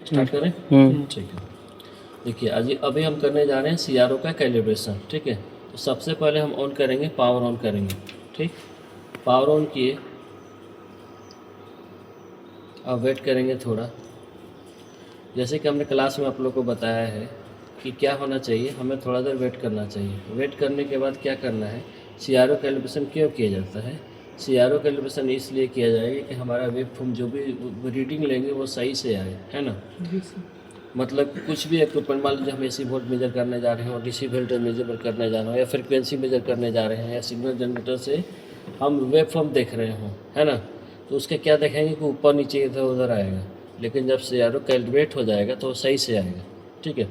Start करें? ठीक है। देखिए आज अभी हम करने जा रहे हैं CRO का कैलिब्रेशन। ठीक है, तो सबसे पहले हम ऑन करेंगे, पावर ऑन करेंगे। ठीक, पावर ऑन किए, अब वेट करेंगे थोड़ा। जैसे कि हमने क्लास में आप लोग को बताया है कि क्या होना चाहिए, हमें थोड़ा देर वेट करना चाहिए। वेट करने के बाद क्या करना है, CRO कैलिब्रेशन क्यों किया जाता है? CRO कैलिब्रेशन इसलिए किया जाएगा कि हमारा वेव फॉर्म जो भी रीडिंग लेंगे वो सही से आए, है ना। मतलब कुछ भी इक्विपमेंट, मान लीजिए हम AC वोल्ट मेजर करने जा रहे हैं और DC वोल्टेज मेजर करने जा रहे हैं, या फ्रिक्वेंसी मेजर करने जा रहे हैं, या सिग्नल जनरेटर से हम वेव फॉर्म देख रहे हों, है ना, तो उसके क्या देखेंगे कि ऊपर नीचे इधर उधर आएगा। लेकिन जब CRO कैलिब्रेट हो जाएगा तो सही से आएगा। ठीक है,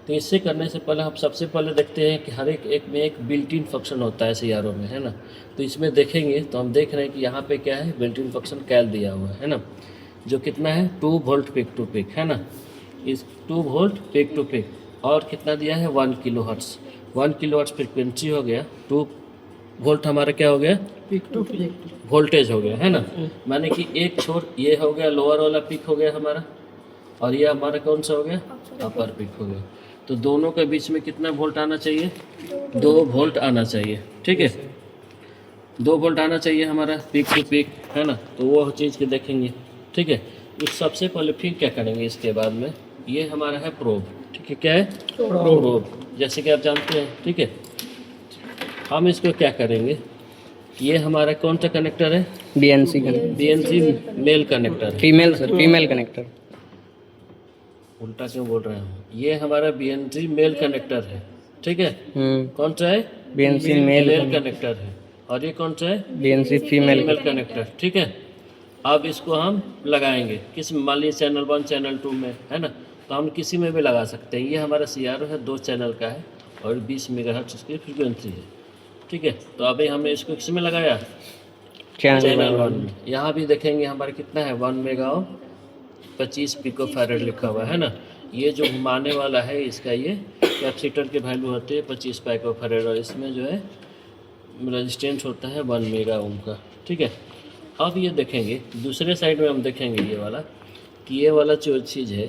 तो इससे करने से पहले हम सबसे पहले देखते हैं कि हर एक में एक बिल्ट इन फंक्शन होता है CRO में, है ना। तो इसमें देखेंगे तो हम देख रहे हैं कि यहाँ पे क्या है, बिल्ट इन फंक्शन कैल दिया हुआ है ना, जो कितना है 2 वोल्ट पिक टू पिक, है ना। इस 2 वोल्ट पिक टू पिक, और कितना दिया है 1 kilo hertz. 1 kilo hertz frequency हो गया, 2 वोल्ट हमारा क्या हो गया, पिक टू पिक वोल्टेज हो गया, है ना। माने कि एक छोर ये हो गया, लोअर वाला पिक हो गया हमारा, और ये हमारा कौन सा हो गया, अपर पिक हो गया। तो दोनों के बीच में कितना वोल्ट आना चाहिए, 2 वोल्ट आना चाहिए। ठीक है, 2 वोल्ट आना चाहिए हमारा पिक टू पिक, है ना। तो वो चीज़ के देखेंगे। ठीक है, इस सबसे पहले फिर क्या करेंगे, इसके बाद में ये हमारा है प्रोब। ठीक है, क्या है प्रोब, जैसे कि आप जानते हैं। ठीक है, हम इसको क्या करेंगे, ये हमारा कौन सा कनेक्टर है, BNC BNC मेल कनेक्टर है। Female sir, female connector. उल्टा क्यों बोल रहे हैं, ये हमारा BNC मेल कनेक्टर है। ठीक है, कौन सा है, BNC मेल कनेक्टर है, और ये कौन सा है, BNC फीमेल कनेक्टर। ठीक है, अब इसको हम लगाएंगे किस, मान लीजिए चैनल 1 चैनल 2 में, है ना, तो हम किसी में भी लगा सकते हैं। ये हमारा CRO है, 2 चैनल का है और 20 मेगाहर्ट्ज इसकी फ्रीक्वेंसी है। ठीक है, तो अभी हमने इसको किस में लगाया, चैनल 1 में। यहाँ भी देखेंगे हमारा कितना है, 1 मेगा और 25 पिको फैरेड लिखा हुआ है ना। ये जो घुमाने वाला है इसका ये कैपेसिटर के वैल्यू होते हैं 25 पाइको फैरेड, और इसमें जो है रेजिस्टेंस होता है 1 मेगा ओम का। ठीक है, अब ये देखेंगे दूसरे साइड में, हम देखेंगे ये वाला, कि ये वाला जो चीज़ है,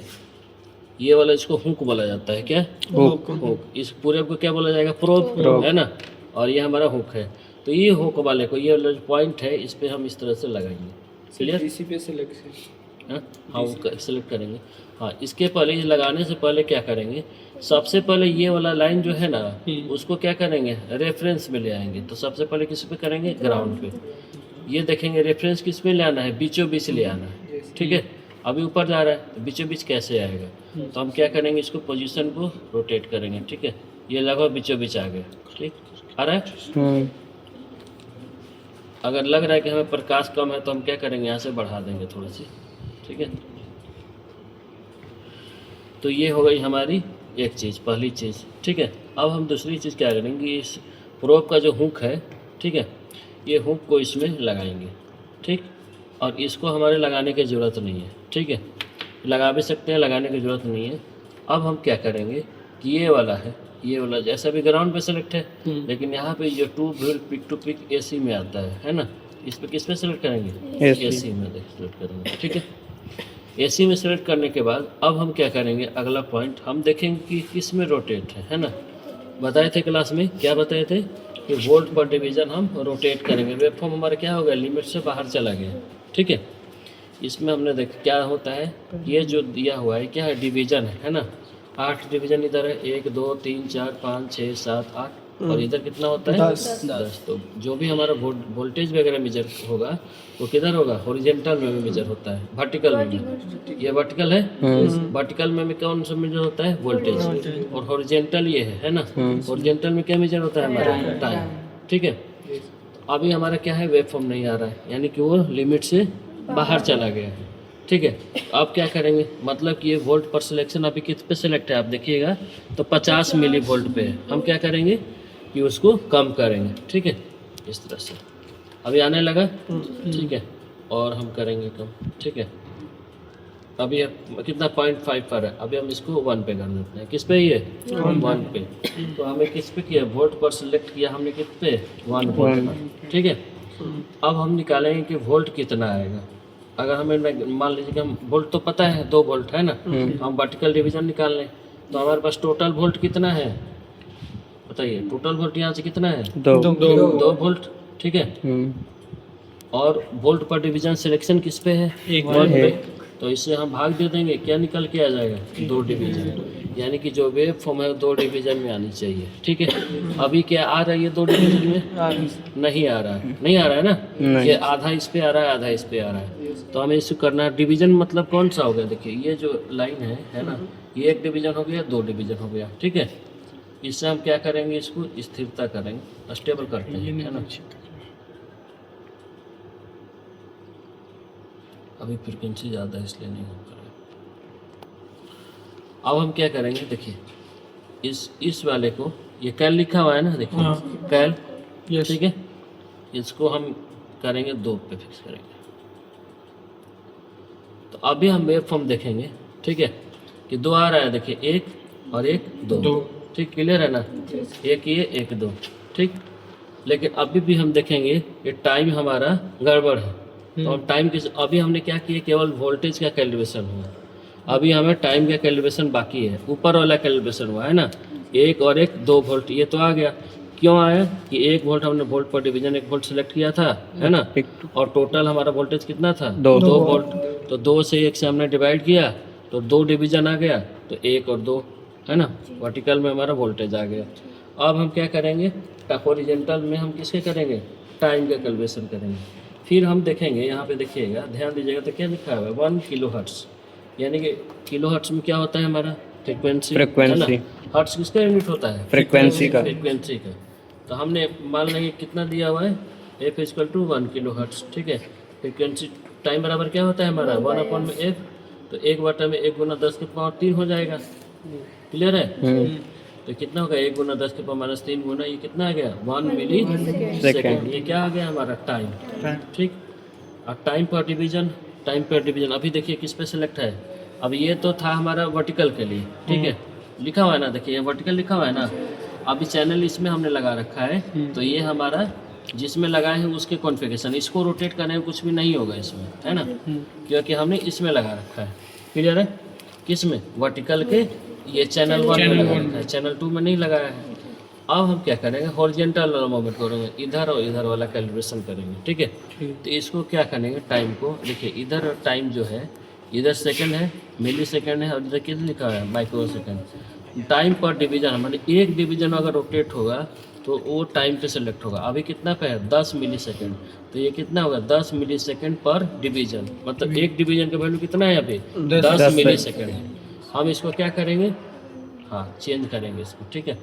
ये वाला इसको हुक बोला जाता है। क्या, हुक। इस पूरे को क्या बोला जाएगा, प्रोब, है ना, और ये हमारा हुक है। तो ये हुक वाले को, ये वाला जो पॉइंट है, इस पर हम इस तरह से लगाएंगे। क्लियर, डीसी पे सिलेक्ट, हाँ वो सेलेक्ट करेंगे। हाँ, इसके पहले ये लगाने से पहले क्या करेंगे, सबसे पहले ये वाला लाइन जो है ना, उसको क्या करेंगे, रेफरेंस में ले आएंगे। तो सबसे पहले किस पे करेंगे, ग्राउंड पे। ये देखेंगे रेफरेंस किस पे ले आना है, बीचों बीच ले आना है। ठीक है, अभी ऊपर जा रहा है तो बीचों बीच कैसे आएगा, तो हम क्या करेंगे, इसको पोजीशन को रोटेट करेंगे। ठीक है, ये लगभग बीचों बीच आ गया। ठीक, आ रहा है। अगर लग रहा है कि हमें प्रकाश कम है तो हम क्या करेंगे, यहाँ से बढ़ा देंगे थोड़ी सी। ठीक है, तो ये हो गई हमारी एक चीज़, पहली चीज़। ठीक है, अब हम दूसरी चीज़ क्या करेंगे, इस प्रोब का जो हुक है, ठीक है, ये हुक को इसमें लगाएंगे। ठीक, और इसको हमारे लगाने की ज़रूरत नहीं है। ठीक है, लगा भी सकते हैं, लगाने की ज़रूरत नहीं है। अब हम क्या करेंगे कि ये वाला है, ये वाला जैसा भी ग्राउंड पे सेलेक्ट है, लेकिन यहाँ पे जो 2 volt peak to peak AC में आता है ना, इस पर किस पे सेलेक्ट करेंगे, AC में सेलेक्ट करेंगे। ठीक है, AC में सेलेक्ट करने के बाद अब हम क्या करेंगे, अगला पॉइंट हम देखेंगे कि किस में रोटेट है ना। बताए थे क्लास में, क्या बताए थे कि वोल्ट पर डिवीज़न हम रोटेट करेंगे। वेवफॉर्म हमारा क्या हो गया, लिमिट से बाहर चला गया। ठीक है, इसमें हमने देख क्या होता है, ये जो दिया हुआ है क्या है, डिवीज़न है ना। 8 डिवीज़न इधर है, 1 2 3 4 5 6 7 8, और इधर कितना होता है, 10। तो जो भी हमारा वोल्टेज वगैरह मेजर होगा वो किधर होगा, हॉरिजॉन्टल में मेजर होता है, वर्टिकल में। ये वर्टिकल है, वर्टिकल में कौन सा मेजर होता है, वोल्टेज, और हॉरिजॉन्टल ये है ना। हॉरिजॉन्टल में क्या मेजर होता है हमारा, टाइम। ठीक है, अभी हमारा क्या है, वेव फॉर्म नहीं आ रहा है, यानी कि वो लिमिट से बाहर चला गया है। ठीक है, अब क्या करेंगे, मतलब कि ये वोल्ट पर सिलेक्शन अभी किस पे सिलेक्ट है, आप देखिएगा तो 50 मिली वोल्ट पे है। हम क्या करेंगे कि उसको कम करेंगे। ठीक है, इस तरह से अभी आने लगा। ठीक है, और हम करेंगे कम। ठीक है, अभी कितना 0.5 पर है, अभी हम इसको 1 पे कर देते हैं। किस पे, ये 1 पे। तो हमें किस पे किया, वोल्ट पर सिलेक्ट किया हमने, किस पे, 1 वोल्ट पर। ठीक है, अब हम निकालेंगे कि वोल्ट कितना आएगा। अगर हमें मान लीजिए कि हम वोल्ट तो पता है 2 वोल्ट है ना, हम वर्टिकल डिवीजन निकाल लें तो हमारे पास टोटल वोल्ट कितना है बताइए। टोटल वोल्ट यहाँ से कितना है 2 वोल्ट, ठीक है। और वोल्ट पर डिवीजन सिलेक्शन किस पे है 1 पे, तो इससे हम भाग दे देंगे, क्या निकल के आ जाएगा 2 डिवीजन, यानी कि जो वेव फॉर्म है 2 डिवीजन में आनी चाहिए, ठीक है। अभी क्या आ रहा है ये 2 डिवीजन में नहीं आ रहा है, नहीं आ रहा है ना, ये आधा इस पे आ रहा है आधा इस पे आ रहा है, तो हमें इसको करना है। डिवीजन मतलब कौन सा हो गया, देखिए ये जो लाइन है ना, ये 1 डिवीजन हो गया 2 डिवीजन हो गया, ठीक है। इससे हम क्या करेंगे, इसको स्थिरता करेंगे, स्टेबल करते हैं, है ना। अभी फ्रिक्वेंसी ज़्यादा है इसलिए नहीं हो पा रहा। अब हम क्या करेंगे, देखिए इस वाले को, ये कैल लिखा हुआ है ना, देखिए कैल, ठीक है। इसको हम करेंगे 2 पे फिक्स करेंगे। तो अभी हम वेव फॉर्म देखेंगे, ठीक है, कि 2 आ रहा है, देखिए 1 और 1 2, ठीक, क्लियर है ना, 1 ये 1 2, ठीक। लेकिन अभी भी हम देखेंगे ये टाइम हमारा गड़बड़ है, तो अब टाइम किस, अभी हमने क्या किया, केवल वोल्टेज का कैलिब्रेशन हुआ, अभी हमें टाइम का कैलिब्रेशन बाकी है। ऊपर वाला कैलिब्रेशन हुआ है ना, 1 और 1 2 वोल्ट, ये तो आ गया। क्यों आया कि 1 वोल्ट हमने वोल्ट पर डिवीजन 1 वोल्ट सेलेक्ट किया था, है ना, और टोटल हमारा वोल्टेज कितना था 2 वोल्ट, तो 2 से 1 से हमने डिवाइड किया तो 2 डिवीजन आ गया, तो 1 और 2, है ना, वर्टिकल में हमारा वोल्टेज आ गया। अब हम क्या करेंगे, हॉरिजॉन्टल में हम किसके करेंगे, टाइम का कैलिब्रेशन करेंगे। फिर हम देखेंगे, यहाँ पे देखिएगा, ध्यान दीजिएगा, तो क्या लिखा हुआ है 1 किलो हर्ट्स, यानी कि किलो हर्ट्स में क्या होता है हमारा फ्रीक्वेंसी, हर्ट्स किसका यूनिट होता है, फ्रीक्वेंसी का। तो हमने मान लेंगे कितना दिया हुआ है, F = 1 किलो हर्ट्स, ठीक है। फ्रीक्वेंसी टाइम बराबर क्या होता है हमारा 1/f, तो 1/10⁻³ हो जाएगा, क्लियर है। तो कितना होगा 1×10⁻³ गुना ये कितना आ गया 1 मिली सेकेंड, ये क्या आ गया हमारा टाइम, ठीक। और टाइम पर डिवीजन अभी देखिए किस पे सेलेक्ट है, अब ये तो था हमारा वर्टिकल के लिए, ठीक है, लिखा हुआ है ना, देखिए वर्टिकल लिखा हुआ है ना। अभी चैनल इसमें हमने लगा रखा है, तो ये हमारा जिसमें लगाए हैं उसके कॉन्फ़िगरेशन, इसको रोटेट करने में कुछ भी नहीं होगा इसमें, है ना, क्योंकि हमने इसमें लगा रखा है, क्लियर है। किस में, वर्टिकल के, ये चैनल 1 में लगा रखा है, चैनल 2 में नहीं लगाया है। अब हम क्या करेंगे, हॉरिजॉन्टल वाला मूवमेंट करेंगे, इधर और इधर वाला कैलिब्रेशन करेंगे, ठीक है। तो इसको क्या करेंगे, टाइम को देखिए, इधर टाइम जो है, इधर सेकंड है, मिली सेकंड है, और इधर कितना लिखा है माइक्रो सेकंड। टाइम पर डिवीजन हमारे 1 डिवीजन अगर रोटेट होगा तो वो टाइम पे सेलेक्ट होगा। अभी कितना पे है 10 मिली सेकेंड, तो ये कितना होगा 10 मिली सेकेंड पर डिवीजन, मतलब 1 डिवीजन का वैल्यू कितना है अभी 10 मिली सेकेंड है। हम इसको क्या करेंगे, हाँ चेंज करेंगे इसको, ठीक है,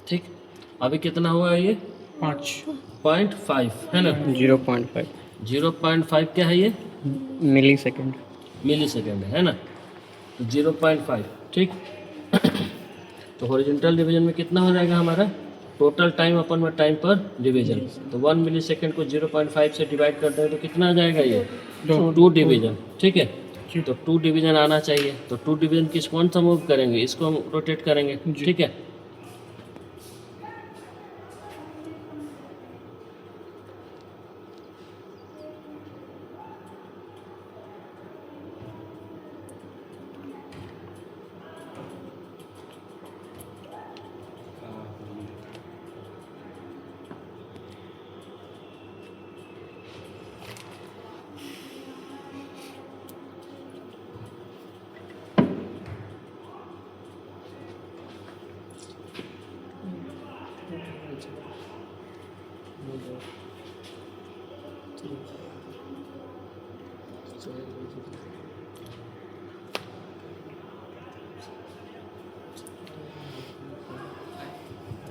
ठीक। अभी कितना हुआ ये 5.5 है ना, 0.5 क्या है ये मिली सेकेंड है ना, 0.5, ठीक। तो हॉरिजॉन्टल डिवीजन में कितना हो जाएगा हमारा, टोटल टाइम अपन में टाइम पर डिवीजन, तो 1 मिली सेकेंड को 0.5 से डिवाइड कर दें तो कितना आ जाएगा ये 2 डिवीजन, ठीक है। तो 2 डिवीजन आना चाहिए, तो 2 डिवीजन किस कौन सा मूव करेंगे, इसको हम रोटेट करेंगे, ठीक है।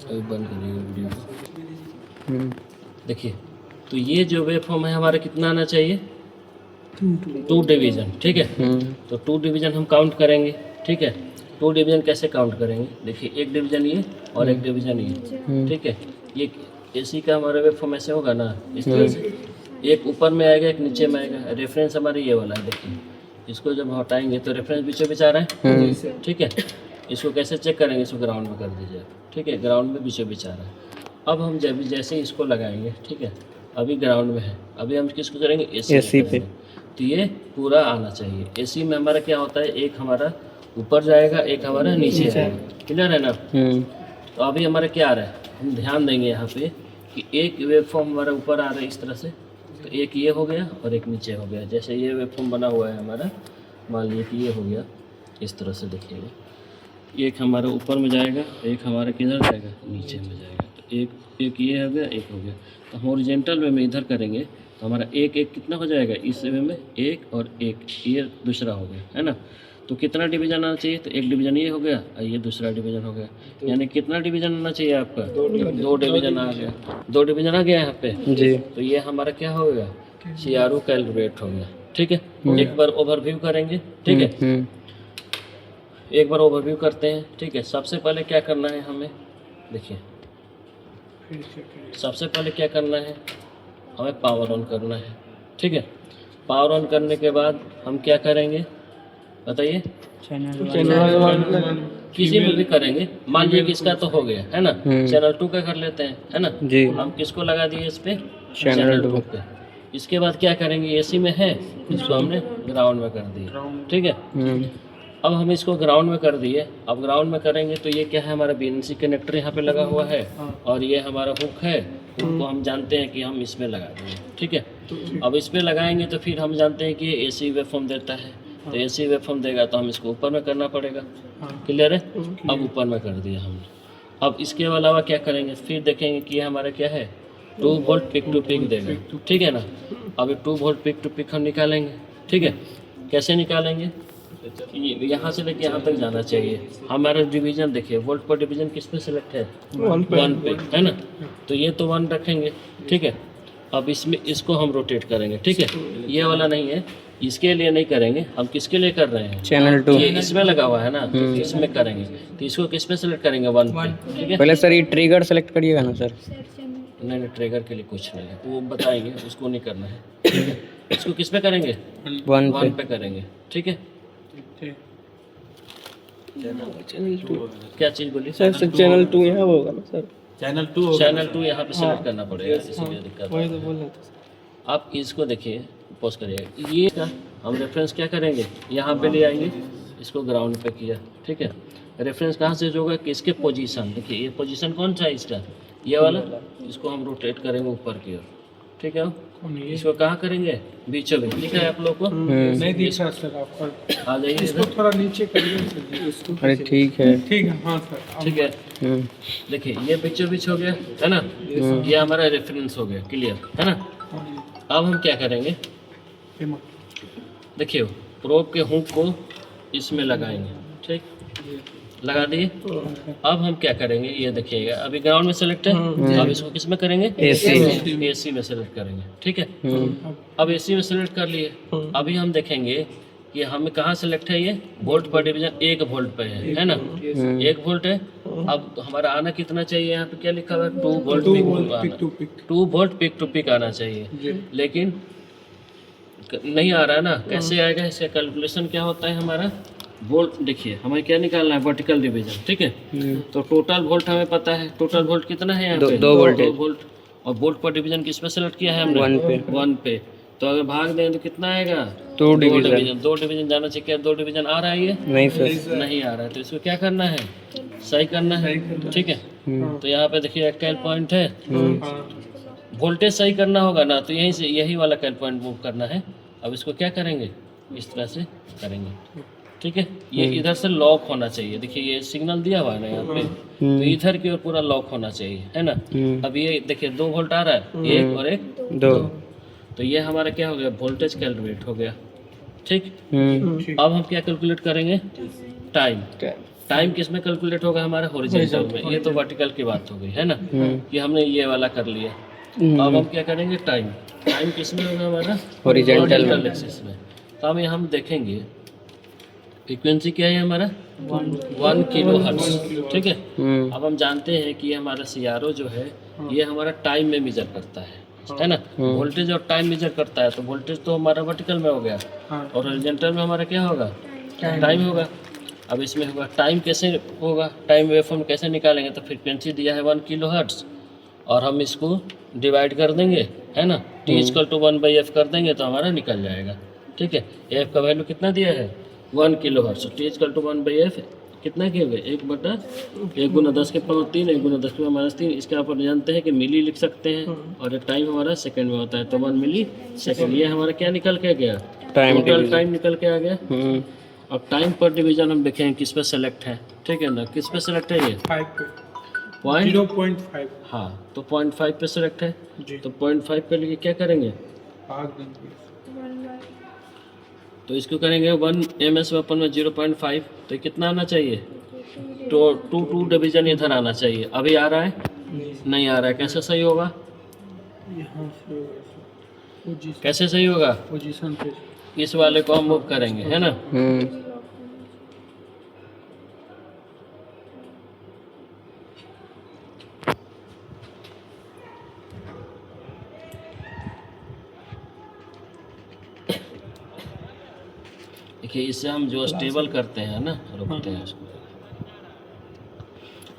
अभी बंद करिएगा वीडियो। देखिए, तो ये जो वेव फॉर्म है हमारा कितना आना चाहिए 2 डिवीजन, ठीक है। तो 2 डिवीजन हम काउंट करेंगे, ठीक है। 2 डिवीजन कैसे काउंट करेंगे, देखिए 1 डिवीजन ये और 1 डिवीजन ये, ठीक है। ये एसी का हमारा वेव फॉर्म ऐसे होगा ना, इस तरह से, एक ऊपर में आएगा एक नीचे में आएगा। रेफरेंस हमारे ये वाला है, देखिए इसको जब हटाएंगे तो रेफरेंस बीचों बीच आ रहा है, ठीक है। इसको कैसे चेक करेंगे, इसको ग्राउंड में कर दीजिए, ठीक है, ग्राउंड में बीचों बीच आ रहा है। अब हम जब जैसे ही इसको लगाएंगे, ठीक है, अभी ग्राउंड में है। अभी हम किसको करेंगे, AC AC पे। तो ये पूरा आना चाहिए। AC में हमारा क्या होता है, एक हमारा ऊपर जाएगा, एक हमारा नीचे जाएगा। क्लियर है ना। तो अभी हमारा क्या आ रहा है, हम ध्यान देंगे यहाँ पे कि एक वेव फॉर्म हमारा ऊपर आ रहा है इस तरह से, तो एक ये हो गया और एक नीचे हो गया। जैसे ये वेव फॉर्म बना हुआ है हमारा, मान लीजिए कि ये हो गया इस तरह से, देखिएगा एक हमारा ऊपर में जाएगा, एक हमारा किधर जाएगा, नीचे में जाएगा। तो एक ये हो गया, एक हो गया। तो हॉरिजॉन्टल वे में इधर करेंगे तो हमारा एक एक कितना हो जाएगा, इस वे में एक और एक, ये दूसरा हो गया, है ना। तो कितना डिवीजन आना चाहिए, तो एक डिवीजन ये हो गया और ये दूसरा डिवीजन हो गया। यानी कितना डिवीजन आना चाहिए आपका, 2 डिवीजन आ गया। 2 डिवीजन आ गया यहाँ पे जी। तो ये हमारा क्या हो गया, CRO कैलकुलेट हो गया। ठीक है, एक बार ओवरव्यू करेंगे। ठीक है, एक बार ओवरव्यू करते हैं। ठीक है, सबसे पहले क्या करना है हमें, देखिए सबसे पहले क्या करना है, हमें पावर ऑन करना है। ठीक है, पावर ऑन करने के बाद हम क्या करेंगे बताइए, किसी में भी करेंगे। मान लीजिए कि इसका तो हो गया है ना, चैनल 2 का कर लेते हैं, है ना जी। हम किसको लगा दिए इस पे, चैनल 2 पे। इसके बाद क्या करेंगे, AC में है, इसको हमने ग्राउंड में कर दिया। ठीक है, अब हम इसको ग्राउंड में कर दिए। अब ग्राउंड में करेंगे तो ये क्या है, हमारा BNC कनेक्टर यहाँ पे लगा हुआ है और ये हमारा हुक है। हुक को हम जानते हैं कि हम इसमें लगा देंगे। ठीक है, अब इस पे लगाएंगे तो फिर हम जानते हैं कि ये AC वेवफॉर्म देता है। तो AC वेवफॉर्म देगा तो हम इसको ऊपर में करना पड़ेगा। क्लियर है, अब ऊपर में कर दिया हमने। अब इसके अलावा क्या करेंगे, फिर देखेंगे कि ये हमारा क्या है, 2 वोल्ट पिक टू पिक देगा। ठीक है ना, अभी 2 वोल्ट पिक टू पिक हम निकालेंगे। ठीक है, कैसे निकालेंगे, यहाँ से लेके यहाँ तक जाना चाहिए। हमारा डिवीजन देखिए, वोल्ट पर डिवीजन किस पे सिलेक्ट है, 1 पे, है ना। तो ये तो 1 रखेंगे। ठीक है, अब इसमें इसको हम रोटेट करेंगे। ठीक है, ये वाला नहीं है, इसके लिए नहीं करेंगे हम, किसके लिए कर रहे हैं, चैनल 2। ये इसमें लगा हुआ है ना, इसमें करेंगे। तो इसको किस पे सिलेक्ट करेंगे, 1 पे। ठीक है, पहले सर ये ट्रिगर सेलेक्ट करिएगा ना सर। नहीं ट्रिगर के लिए कुछ नहीं है, वो बताएंगे, उसको नहीं करना है। ठीक है, इसको किस पे करेंगे, 1 पे करेंगे। ठीक है, क्या चीज़ बोली सर चैनल 2 यहाँ होगा ना सर, चैनल 2 यहाँ पे सेलेक्ट करना पड़ेगा, इसीलिए दिक्कत वही तो बोल रहे थे। आप इसको देखिए, पॉज करिएगा। ये का हम रेफरेंस क्या करेंगे, यहाँ पे ले आएंगे, इसको ग्राउंड पे किया। ठीक है, रेफरेंस कहाँ से होगा, कि इसके पोजीशन, देखिए ये पोजीशन कौन सा है इसका, ये वाला। इसको हम रोटेट करेंगे ऊपर की ओर। ठीक है, इसको कहाँ करेंगे, बीचों बीच। ठीक है, आप लोग को नहीं दिख रहा सर आपका, आ जाइए इसको इधर। थोड़ा नीचे करिए सर इसको। अरे ठीक है। ठीक है, हाँ सर। ठीक है, देखिए ये बीचों बीच हो गया, है ना। ये हमारा रेफरेंस हो गया, क्लियर है ना। अब हम क्या करेंगे, देखिए प्रोब के हुक को इसमें लगाएंगे। ठीक, लगा दिए। अब हम क्या करेंगे, ये देखिएगा अभी ग्राउंड में सेलेक्ट है। अब इसको किस में करेंगे, AC में सेलेक्ट करेंगे। ठीक है, अब AC में सेलेक्ट कर लिए। अभी हम देखेंगे कि हमें कहाँ सेलेक्ट है, ये वोल्ट पर डिवीजन 1 वोल्ट पे है ना, 1 वोल्ट है। अब हमारा आना कितना चाहिए, यहाँ पे क्या लिखा हुआ है, 2 volt peak to peak, 2 volt peak to peak आना चाहिए, लेकिन नहीं आ रहा है ना। कैसे आएगा, इसका कैलकुलेशन क्या होता है हमारा, वोल्ट देखिए हमें क्या निकालना है, वर्टिकल डिवीजन। ठीक है, तो टोटल वोल्ट हमें पता है, टोटल वोल्ट कितना है यहाँ पे, 2 वोल्ट। 2 वोल्ट। और वोल्ट पर डिवीजन किस पे सेलेक्ट किया है हमने, 1 पे। तो अगर भाग दें तो कितना आएगा, 2 डिवीजन। 2 डिवीजन जाना चाहिए। क्या 2 डिवीजन आ रहा है, ये नहीं सर, नहीं आ रहा है। तो इसको क्या करना है, सही करना है। ठीक है, तो यहाँ पे देखिए एक कैल पॉइंट है, वोल्टेज सही करना होगा ना, तो यहीं से यही वाला कैल पॉइंट मूव करना है। अब इसको क्या करेंगे, इस तरह से करेंगे। ठीक है, ये इधर से लॉक होना चाहिए। देखिए ये सिग्नल दिया हुआ है ना यहाँ पे, तो इधर की ओर पूरा लॉक होना चाहिए, है ना। अब ये देखिए 2 वोल्ट आ रहा है, 1 और 1 2। तो ये हमारा क्या हो गया, वोल्टेज कैलकुलेट हो गया। ठीक, अब हम क्या कैलकुलेट करेंगे, टाइम। टाइम किस में कैलकुलेट होगा, हमारा हॉरिजॉन्टल में। ये तो वर्टिकल की बात हो गई, है ना, कि हमने ये वाला कर लिया। अब हम क्या करेंगे, टाइम। टाइम किस में होगा हमारा, हॉरिजॉन्टल एक्सिस में। तो हम देखेंगे फ्रीक्वेंसी क्या है हमारा, 1 किलो हर्ट्ज। ठीक है, अब हम जानते हैं कि हमारा CRO जो है ये हमारा टाइम में मेजर करता है ना। वोल्टेज और टाइम मेजर करता है, तो वोल्टेज तो हमारा वर्टिकल में हो गया और हॉरिजॉन्टल में हमारा क्या होगा, टाइम होगा। अब इसमें होगा टाइम, कैसे होगा, टाइम वेवफॉर्म कैसे निकालेंगे, तो फ्रीक्वेंसी दिया है 1 किलो हर्ट्ज और हम इसको डिवाइड कर देंगे, है ना, t इक्वल टू 1/f कर देंगे तो हमारा निकल जाएगा। ठीक है, f का वैल्यू कितना दिया है 1 kilo hertz, t equal to 1/f कितना किए 1 गुना 10 के पावर 3 1 गुना 10 के पावर -3। इसके आप जानते हैं कि मिली लिख सकते हैं और टाइम हमारा सेकंड में होता है, तो 1 मिली सेकंड। ये हमारा क्या निकल के गया, टोटल टाइम निकल के आ गया। अब टाइम पर डिवीजन हम देखें किस पे सेलेक्ट है, ठीक है ना, किस पे सेलेक्ट है ये 5 पे पॉइंट 0.5 हाँ, तो 0.5 पे सेलेक्ट है, जी तो 0.5 पे लिए क्या करेंगे, भाग देंगे। तो इसको करेंगे 1 ms में अपन में 0.5, तो ये कितना आना चाहिए, तो 2 डिवीजन इधर आना चाहिए। अभी आ रहा है, नहीं आ रहा है, कैसे सही होगा, यहाँ से पोजीशन कैसे सही होगा, पोजीशन पे इस वाले को हम मूव करेंगे, है ना। देखिए इससे हम जो स्टेबल करते हैं ना, रोकते हैं इसको।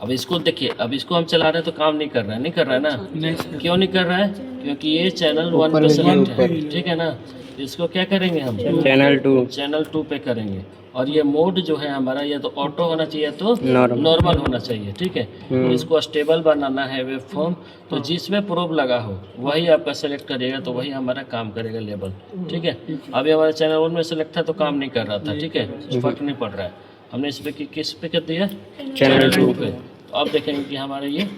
अब इसको देखिए, अब इसको हम चला रहे हैं तो काम नहीं कर रहा है, नहीं कर रहा है ना, नहीं सर, क्यों नहीं कर रहा है, क्योंकि ये चैनल 1 पे सेलेक्ट है, ठीक है ना। इसको क्या करेंगे हम, चैनल 2 पे करेंगे। और ये मोड जो है हमारा, ये तो ऑटो होना चाहिए तो नॉर्मल होना चाहिए, ठीक है। इसको स्टेबल बनाना है वेव फॉर्म, तो जिसमें प्रोब लगा हो वही आपका सेलेक्ट करेगा, तो वही हमारा काम करेगा लेबल, ठीक है। अभी हमारा चैनल 1 में सेलेक्ट था तो काम नहीं कर रहा था, ठीक है, फर्क नहीं पड़ रहा है। हमने इस पे किस पे कर दिया, चैनल 2 पे, तो अब देखेंगे कि हमारा ये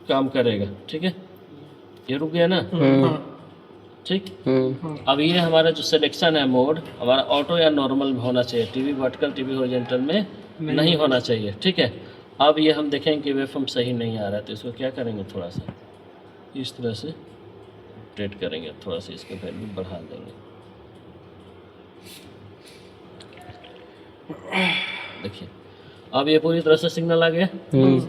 काम करेगा, ठीक है। ये रुक गया ना, ठीक। अब ये हमारा जो सिलेक्शन है मोड, हमारा ऑटो या नॉर्मल होना चाहिए, टीवी वर्टिकल टीवी हॉरिजॉन्टल में नहीं होना चाहिए, ठीक है। अब ये हम देखेंगे कि वेवफॉर्म सही नहीं आ रहा है, तो इसको क्या करेंगे, थोड़ा सा इस तरह से ट्रेड करेंगे, थोड़ा सा इसका वैल्यू बढ़ा देंगे। देखिए अब ये पूरी तरह से सिग्नल आ गया,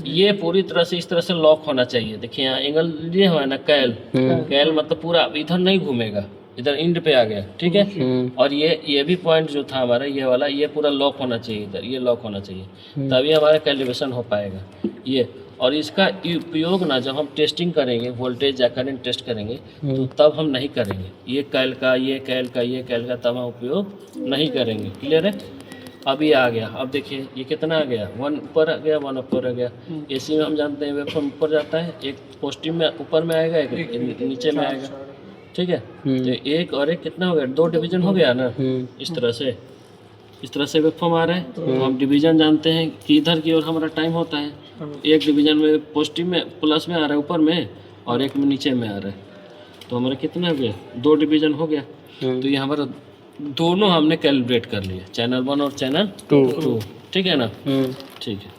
ये पूरी तरह से इस तरह से लॉक होना चाहिए। देखिए यहाँ एंगल लिए हुआ है ना, कैल मतलब पूरा इधर नहीं घूमेगा, इधर इंड पे आ गया, ठीक है। और ये भी पॉइंट जो था हमारा ये वाला, ये पूरा लॉक होना चाहिए, इधर ये लॉक होना चाहिए, तभी हमारा कैलिब्रेशन हो पाएगा ये। और इसका उपयोग ना जब हम टेस्टिंग करेंगे, वोल्टेज या करंट टेस्ट करेंगे, तो तब हम नहीं करेंगे ये कैल का, ये कैल का, ये कैल का, तब हम उपयोग नहीं करेंगे। क्लियर है। अभी आ गया, अब देखिए ये कितना आ गया, 1 ऊपर आ गया, 1 ऊपर आ गया। एसी में हम जानते हैं वेवफॉर्म ऊपर जाता है, एक पॉजिटिव में ऊपर में आएगा, एक नीचे में आएगा, ठीक है। तो एक और एक कितना हो गया, 2 डिवीजन हो गया ना, इस तरह से वेवफॉर्म आ रहा है। तो हम डिवीजन जानते हैं कि इधर की ओर हमारा टाइम होता है, एक डिवीजन में पॉजिटिव में प्लस में आ रहा है ऊपर में, और एक में नीचे में आ रहा है, तो हमारा कितना हो गया, 2 डिवीजन हो गया। तो ये हमारा दोनों हमने कैलिब्रेट कर लिए, चैनल 1 और चैनल 2, ठीक है ना, ठीक है।